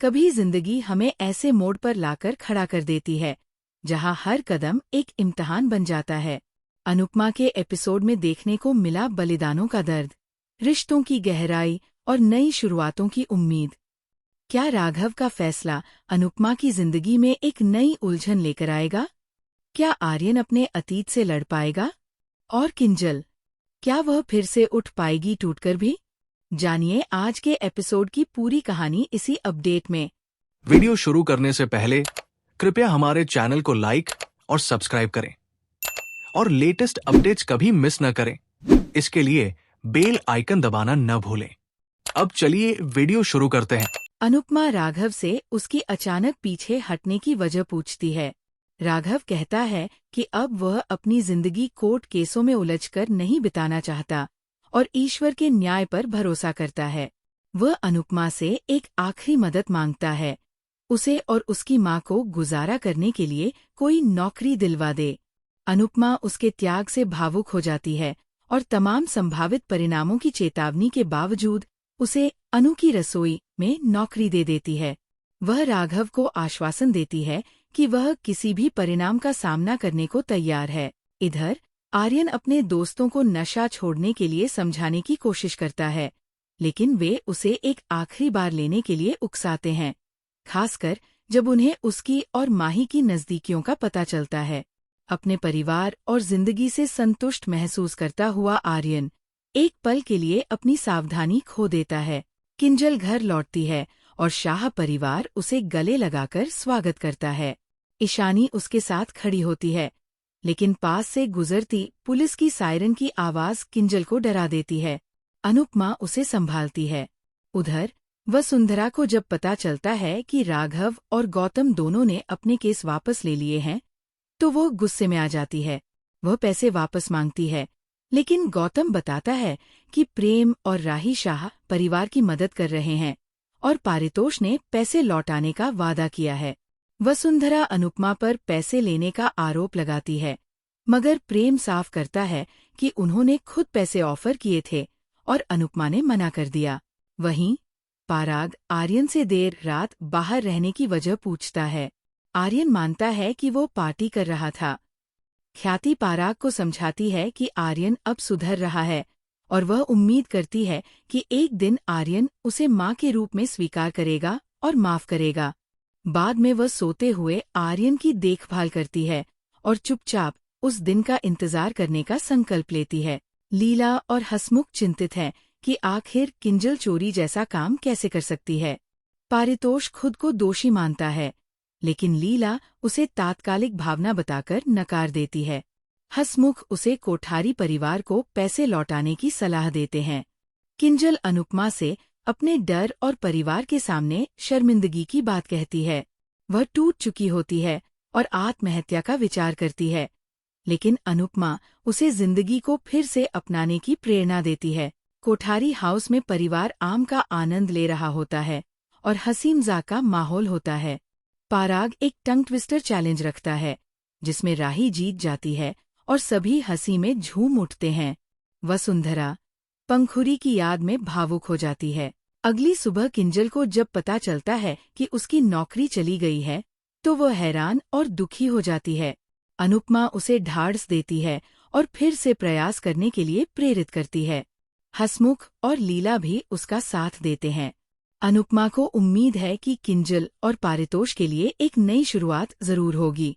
कभी जिंदगी हमें ऐसे मोड़ पर लाकर खड़ा कर देती है जहां हर कदम एक इम्तिहान बन जाता है। अनुपमा के एपिसोड में देखने को मिला बलिदानों का दर्द, रिश्तों की गहराई और नई शुरुआतों की उम्मीद। क्या राघव का फैसला अनुपमा की जिंदगी में एक नई उलझन लेकर आएगा? क्या आर्यन अपने अतीत से लड़ पाएगा? और किंजल, क्या वह फिर से उठ पाएगी टूटकर भी? जानिए आज के एपिसोड की पूरी कहानी इसी अपडेट में। वीडियो शुरू करने से पहले कृपया हमारे चैनल को लाइक और सब्सक्राइब करें और लेटेस्ट अपडेट्स कभी मिस न करें। इसके लिए बेल आइकन दबाना न भूलें। अब चलिए वीडियो शुरू करते हैं। अनुपमा राघव से उसकी अचानक पीछे हटने की वजह पूछती है। राघव कहता है कि अब वह अपनी जिंदगी कोर्ट केसों में उलझकर नहीं बिताना चाहता और ईश्वर के न्याय पर भरोसा करता है। वह अनुपमा से एक आखिरी मदद मांगता है, उसे और उसकी मां को गुजारा करने के लिए कोई नौकरी दिलवा दे। अनुपमा उसके त्याग से भावुक हो जाती है और तमाम संभावित परिणामों की चेतावनी के बावजूद उसे अनु की रसोई में नौकरी दे देती है। वह राघव को आश्वासन देती है कि वह किसी भी परिणाम का सामना करने को तैयार है। इधर आर्यन अपने दोस्तों को नशा छोड़ने के लिए समझाने की कोशिश करता है, लेकिन वे उसे एक आखिरी बार लेने के लिए उकसाते हैं, खासकर जब उन्हें उसकी और माही की नज़दीकियों का पता चलता है। अपने परिवार और जिंदगी से संतुष्ट महसूस करता हुआ आर्यन एक पल के लिए अपनी सावधानी खो देता है। किंजल घर लौटती है और शाह परिवार उसे गले लगाकर स्वागत करता है। ईशानी उसके साथ खड़ी होती है, लेकिन पास से गुजरती पुलिस की सायरन की आवाज किंजल को डरा देती है। अनुपमा उसे संभालती है। उधर वसुंधरा को जब पता चलता है कि राघव और गौतम दोनों ने अपने केस वापस ले लिए हैं, तो वो गुस्से में आ जाती है। वह पैसे वापस मांगती है, लेकिन गौतम बताता है कि प्रेम और राही शाह परिवार की मदद कर रहे हैं और पारितोष ने पैसे लौटाने का वादा किया है। वसुंधरा अनुपमा पर पैसे लेने का आरोप लगाती है, मगर प्रेम साफ करता है कि उन्होंने खुद पैसे ऑफर किए थे और अनुपमा ने मना कर दिया। वहीं पाराग आर्यन से देर रात बाहर रहने की वजह पूछता है। आर्यन मानता है कि वो पार्टी कर रहा था। ख्याति पाराग को समझाती है कि आर्यन अब सुधर रहा है और वह उम्मीद करती है कि एक दिन आर्यन उसे मां के रूप में स्वीकार करेगा और माफ करेगा। बाद में वह सोते हुए आर्यन की देखभाल करती है और चुपचाप उस दिन का इंतजार करने का संकल्प लेती है। लीला और हसमुख चिंतित हैं कि आखिर किंजल चोरी जैसा काम कैसे कर सकती है। पारितोष खुद को दोषी मानता है, लेकिन लीला उसे तात्कालिक भावना बताकर नकार देती है। हसमुख उसे कोठारी परिवार को पैसे लौटाने की सलाह देते हैं। किंजल अनुपमा से अपने डर और परिवार के सामने शर्मिंदगी की बात कहती है। वह टूट चुकी होती है और आत्महत्या का विचार करती है, लेकिन अनुपमा उसे जिंदगी को फिर से अपनाने की प्रेरणा देती है। कोठारी हाउस में परिवार आम का आनंद ले रहा होता है और हंसी मजाक का माहौल होता है। पाराग एक टंग ट्विस्टर चैलेंज रखता है, जिसमें राही जीत जाती है और सभी हंसी में झूम उठते हैं। वसुंधरा पंखुरी की याद में भावुक हो जाती है। अगली सुबह किंजल को जब पता चलता है कि उसकी नौकरी चली गई है, तो वह हैरान और दुखी हो जाती है। अनुपमा उसे ढाढ़स देती है और फिर से प्रयास करने के लिए प्रेरित करती है। हसमुख और लीला भी उसका साथ देते हैं। अनुपमा को उम्मीद है कि किंजल और पारितोष के लिए एक नई शुरुआत जरूर होगी।